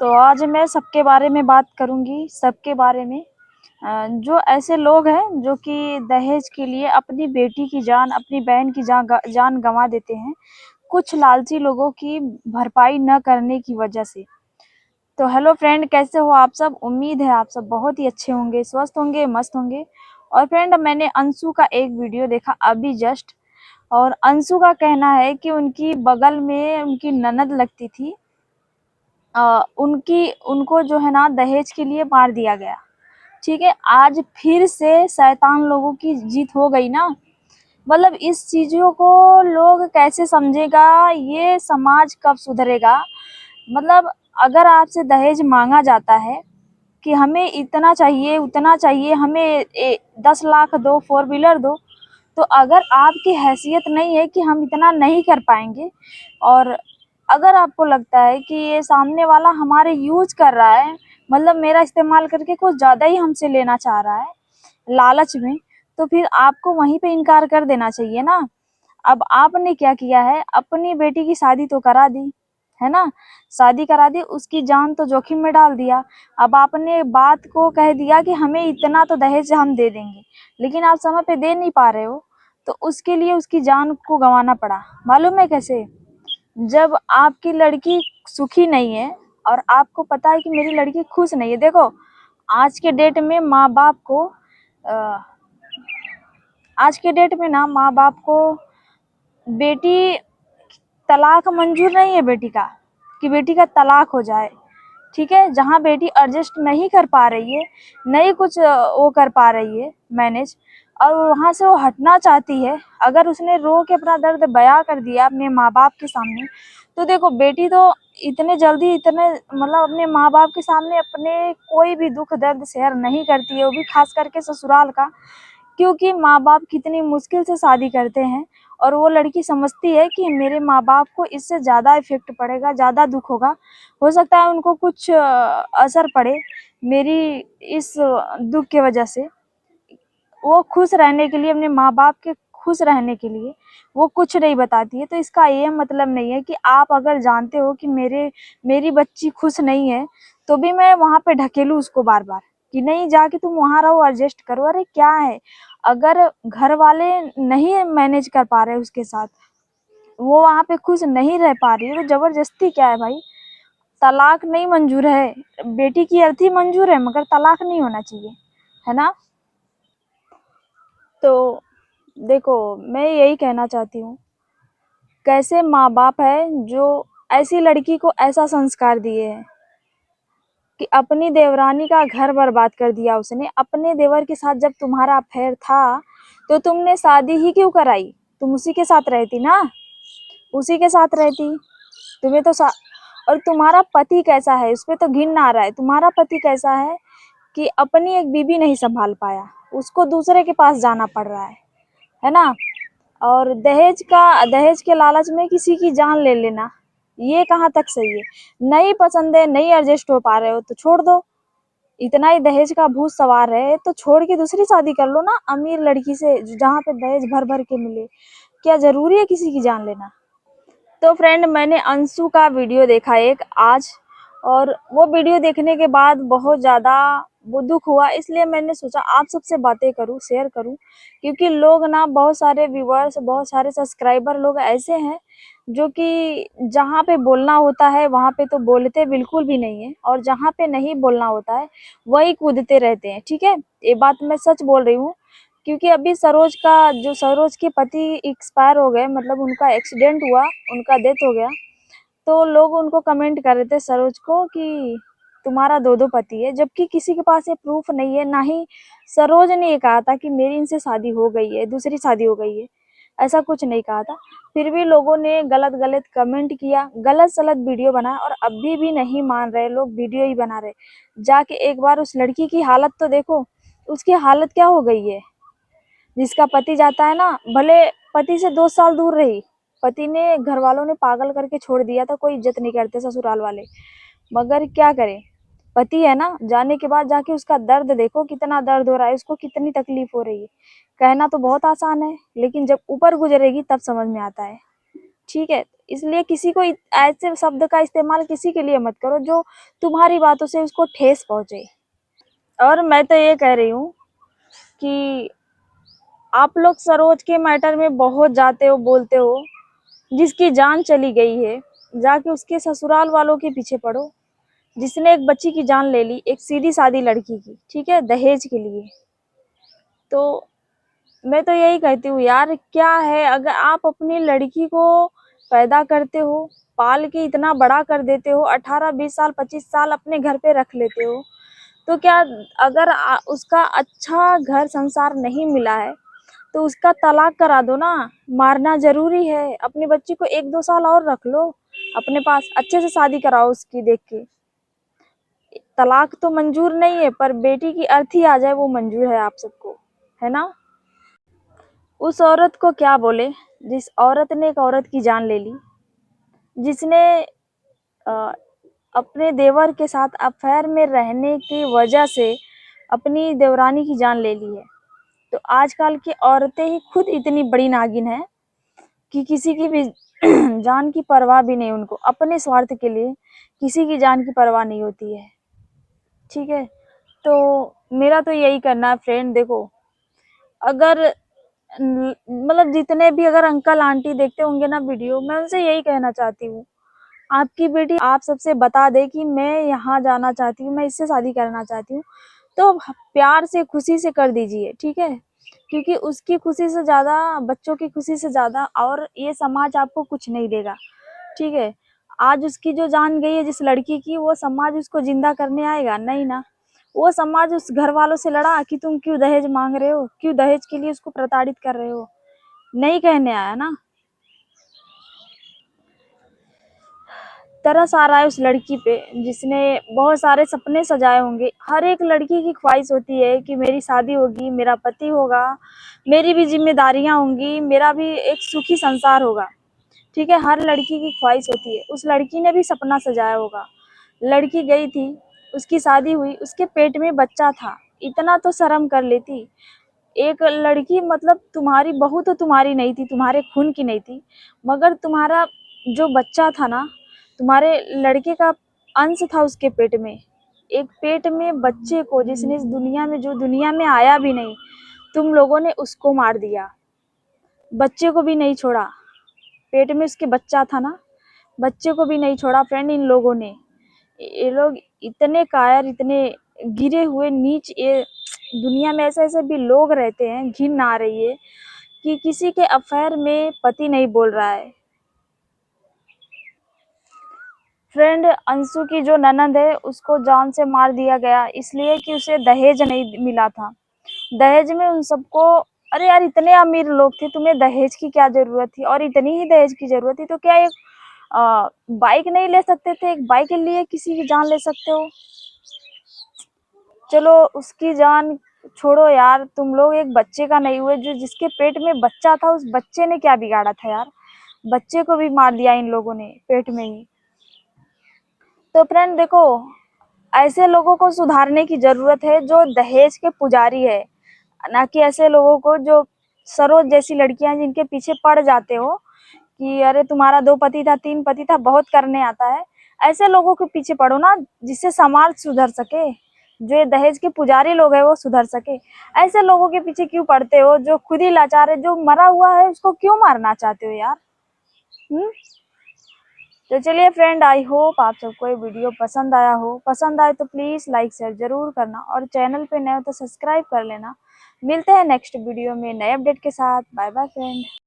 तो आज मैं सबके बारे में बात करूंगी, सबके बारे में। जो ऐसे लोग हैं जो कि दहेज के लिए अपनी बेटी की जान, अपनी बहन की जान गंवा देते हैं, कुछ लालची लोगों की भरपाई न करने की वजह से। तो हेलो फ्रेंड, कैसे हो आप सब? उम्मीद है आप सब बहुत ही अच्छे होंगे, स्वस्थ होंगे, मस्त होंगे। और फ्रेंड, मैंने अंशु का एक वीडियो देखा अभी जस्ट, और अंशु का कहना है कि उनकी बगल में उनकी ननद लगती थी, उनको जो है ना दहेज के लिए मार दिया गया। ठीक है, आज फिर से शैतान लोगों की जीत हो गई ना। मतलब इस चीजों को लोग कैसे समझेगा, ये समाज कब सुधरेगा? मतलब अगर आपसे दहेज मांगा जाता है कि हमें इतना चाहिए, उतना चाहिए, हमें 10 लाख दो, 4 व्हीलर दो, तो अगर आपकी हैसियत नहीं है कि हम इतना नहीं कर पाएंगे, और अगर आपको लगता है कि ये सामने वाला हमारे यूज कर रहा है, मतलब मेरा इस्तेमाल करके कुछ ज़्यादा ही हमसे लेना चाह रहा है लालच में, तो फिर आपको वहीं पे इनकार कर देना चाहिए ना। अब आपने क्या किया है, अपनी बेटी की शादी तो करा दी है ना, शादी करा दी, उसकी जान तो जोखिम में डाल दिया। अब आपने बात को कह दिया कि हमें इतना तो दहेज हम दे देंगे, लेकिन आप समय पे दे नहीं पा रहे हो, तो उसके लिए उसकी जान को गंवाना पड़ा। मालूम है कैसे? जब आपकी लड़की सुखी नहीं है और आपको पता है कि मेरी लड़की खुश नहीं है। देखो, आज के डेट में माँ बाप को आज के डेट में ना माँ बाप को बेटी तलाक मंजूर नहीं है, बेटी का, कि बेटी का तलाक हो जाए। ठीक है, जहाँ बेटी एडजस्ट नहीं कर पा रही है, नहीं कुछ वो कर पा रही है मैनेज, और वहाँ से वो हटना चाहती है, अगर उसने रो के अपना दर्द बयां कर दिया अपने माँ बाप के सामने, तो देखो बेटी तो इतने जल्दी, इतने मतलब अपने माँ बाप के सामने अपने कोई भी दुख दर्द शेयर नहीं करती है, वो भी खास करके ससुराल का। क्योंकि माँ बाप कितनी मुश्किल से शादी करते हैं, और वो लड़की समझती है कि मेरे माँ बाप को इससे ज़्यादा इफेक्ट पड़ेगा, ज़्यादा दुख होगा, हो सकता है उनको कुछ असर पड़े मेरी इस दुख के वजह से। वो खुश रहने के लिए, अपने माँ बाप के खुश रहने के लिए वो कुछ नहीं बताती है। तो इसका ये मतलब नहीं है कि आप अगर जानते हो कि मेरी बच्ची खुश नहीं है, तो भी मैं वहाँ पे ढकेलूँ उसको बार बार कि नहीं, जाके तुम वहाँ रहो, एडजस्ट करो। अरे क्या है, अगर घर वाले नहीं मैनेज कर पा रहे उसके साथ, वो वहाँ पे खुश नहीं रह पा रही है, तो जबरदस्ती क्या है भाई? तलाक नहीं मंजूर है, बेटी की अर्थी मंजूर है, मगर तलाक नहीं होना चाहिए, है ना। तो देखो, मैं यही कहना चाहती हूँ, कैसे माँ बाप है जो ऐसी लड़की को ऐसा संस्कार दिए हैं कि अपनी देवरानी का घर बर्बाद कर दिया उसने। अपने देवर के साथ जब तुम्हारा अफेयर था, तो तुमने शादी ही क्यों कराई? तुम उसी के साथ रहती ना, उसी के साथ रहती। तुम्हें तो और तुम्हारा पति कैसा है, उस पर तो घिन आ रहा है। तुम्हारा पति कैसा है कि अपनी एक बीबी नहीं संभाल पाया, उसको दूसरे के पास जाना पड़ रहा है ना। और दहेज के लालच में किसी की जान ले लेना, ये कहाँ तक सही है? नहीं पसंद है, नहीं एडजस्ट हो पा रहे हो, तो छोड़ दो। इतना ही दहेज का भूत सवार है तो छोड़ के दूसरी शादी कर लो ना, अमीर लड़की से, जहाँ पे दहेज भर भर के मिले। क्या जरूरी है किसी की जान लेना? तो फ्रेंड, मैंने अंशु का वीडियो देखा एक आज, और वो वीडियो देखने के बाद बहुत ज़्यादा वो दुख हुआ, इसलिए मैंने सोचा आप सबसे बातें करूं, शेयर करूं। क्योंकि लोग ना, बहुत सारे व्यूवर्स, बहुत सारे सब्सक्राइबर लोग ऐसे हैं जो कि जहाँ पे बोलना होता है वहाँ पे तो बोलते बिल्कुल भी नहीं है, और जहाँ पे नहीं बोलना होता है वही कूदते रहते हैं। ठीक है, ये बात मैं सच बोल रही हूँ। क्योंकि अभी सरोज के पति एक्सपायर हो गए, मतलब उनका एक्सीडेंट हुआ, उनका डेथ हो गया, तो लोग उनको कमेंट कर रहे थे सरोज को कि तुम्हारा दो दो पति है, जबकि किसी के पास ये प्रूफ नहीं है। ना ही सरोज ने ये कहा था कि मेरी इनसे शादी हो गई है, दूसरी शादी हो गई है, ऐसा कुछ नहीं कहा था। फिर भी लोगों ने गलत गलत कमेंट किया, गलत सलत वीडियो बनाया, और अभी भी नहीं मान रहे लोग, वीडियो ही बना रहे। जाके एक बार उस लड़की की हालत तो देखो, उसकी हालत क्या हो गई है। जिसका पति जाता है ना, भले पति से 2 साल दूर रही, पति ने, घर वालों ने पागल करके छोड़ दिया था, कोई इज्जत नहीं करते ससुराल वाले, मगर क्या करे, पति है ना, जाने के बाद जाके उसका दर्द देखो, कितना दर्द हो रहा है उसको, कितनी तकलीफ हो रही है। कहना तो बहुत आसान है, लेकिन जब ऊपर गुजरेगी तब समझ में आता है। ठीक है? इसलिए किसी को ऐसे शब्द का इस्तेमाल किसी के लिए मत करो जो तुम्हारी बातों से उसको ठेस पहुँचे। और मैं तो ये कह रही हूँ कि आप लोग सरोज के मैटर में बहुत जाते हो, बोलते हो। जिसकी जान चली गई है, जाके उसके ससुराल वालों के पीछे पड़ो। जिसने एक बच्ची की जान ले ली, एक सीधी-सादी लड़की की, ठीक है? दहेज के लिए। तो मैं तो यही कहती हूँ यार, क्या है, अगर आप अपनी लड़की को पैदा करते हो, पाल के इतना बड़ा कर देते हो, 18, 20 साल, 25 साल अपने घर पे रख लेते हो, तो क्या अगर उसका अच्छा घर संसार नहीं मिला है, तो उसका तलाक करा दो ना। मारना ज़रूरी है। अपनी बच्ची को 1-2 साल और रख लो अपने पास, अच्छे से शादी कराओ उसकी देख के। तलाक तो मंजूर नहीं है, पर बेटी की अर्थी आ जाए वो मंजूर है आप सबको, है ना? उस औरत को क्या बोले, जिस औरत ने एक औरत की जान ले ली, जिसने अ, अपने देवर के साथ अफेयर में रहने की वजह से अपनी देवरानी की जान ले ली है। तो आजकल की औरतें ही खुद इतनी बड़ी नागिन हैं कि किसी की भी जान की परवाह भी नहीं उनको, अपने स्वार्थ के लिए किसी की जान की परवाह नहीं होती है, ठीक है? तो मेरा तो यही करना है फ्रेंड। देखो, अगर मतलब जितने भी अगर अंकल आंटी देखते होंगे ना वीडियो, मैं उनसे यही कहना चाहती हूँ, आपकी बेटी आप सबसे बता दे कि मैं यहाँ जाना चाहती हूँ, मैं इससे शादी करना चाहती हूँ, तो प्यार से खुशी से कर दीजिए, ठीक है? क्योंकि उसकी खुशी से ज़्यादा, बच्चों की खुशी से ज़्यादा और ये समाज आपको कुछ नहीं देगा, ठीक है? आज उसकी जो जान गई है जिस लड़की की, वो समाज उसको जिंदा करने आएगा? नहीं ना। वो समाज उस घर वालों से लड़ा कि तुम क्यों दहेज मांग रहे हो, क्यों दहेज के लिए उसको प्रताड़ित कर रहे हो, नहीं कहने आया ना। तरस आ रहा है उस लड़की पे जिसने बहुत सारे सपने सजाए होंगे। हर एक लड़की की ख्वाहिश होती है कि मेरी शादी होगी, मेरा पति होगा, मेरी भी जिम्मेदारियां होंगी, मेरा भी एक सुखी संसार होगा, ठीक है? हर लड़की की ख्वाहिश होती है। उस लड़की ने भी सपना सजाया होगा। लड़की गई थी, उसकी शादी हुई, उसके पेट में बच्चा था, इतना तो शर्म कर लेती। एक लड़की, मतलब तुम्हारी बहू तो तुम्हारी नहीं थी, तुम्हारे खून की नहीं थी, मगर तुम्हारा जो बच्चा था ना, तुम्हारे लड़के का अंश था उसके पेट में। एक पेट में बच्चे को, जिसने इस दुनिया में, जो दुनिया में आया भी नहीं, तुम लोगों ने उसको मार दिया, बच्चे को भी नहीं छोड़ा। पेट में उसके बच्चा था ना, बच्चे को भी नहीं छोड़ा फ्रेंड इन लोगों ने। ये लोग इतने कायर, इतने गिरे हुए नीच, ये दुनिया में ऐसे ऐसे भी लोग रहते हैं, घिन आ रही है कि किसी के अफेयर में पति नहीं बोल रहा है। फ्रेंड, अंशु की जो ननद है उसको जान से मार दिया गया इसलिए कि उसे दहेज नहीं मिला था। दहेज में उन सबको, अरे यार इतने अमीर लोग थे, तुम्हें दहेज की क्या जरूरत थी? और इतनी ही दहेज की जरूरत थी तो क्या एक बाइक नहीं ले सकते थे? एक बाइक के लिए किसी की जान ले सकते हो? चलो उसकी जान छोड़ो यार, तुम लोग एक बच्चे का नहीं हुए, जो जिसके पेट में बच्चा था, उस बच्चे ने क्या बिगाड़ा था यार? बच्चे को भी मार दिया इन लोगों ने पेट में ही। तो फ्रेंड देखो, ऐसे लोगों को सुधारने की जरूरत है जो दहेज के पुजारी है, ना कि ऐसे लोगों को जो सरोज जैसी लड़कियां जिनके पीछे पड़ जाते हो कि अरे तुम्हारा 2 पति था, 3 पति था, बहुत करने आता है। ऐसे लोगों के पीछे पड़ो ना, जिससे समाज सुधर सके, जो ये दहेज के पुजारी लोग हैं वो सुधर सके। ऐसे लोगों के पीछे क्यों पड़ते हो जो खुद ही लाचार है? जो मरा हुआ है उसको क्यों मारना चाहते हो यार? तो चलिए फ्रेंड, आई होप आप सबको ये वीडियो पसंद आया हो। पसंद आए तो प्लीज़ लाइक शेयर जरूर करना, और चैनल पे नए हो तो सब्सक्राइब कर लेना। मिलते हैं नेक्स्ट वीडियो में नए अपडेट के साथ। Bye bye friend.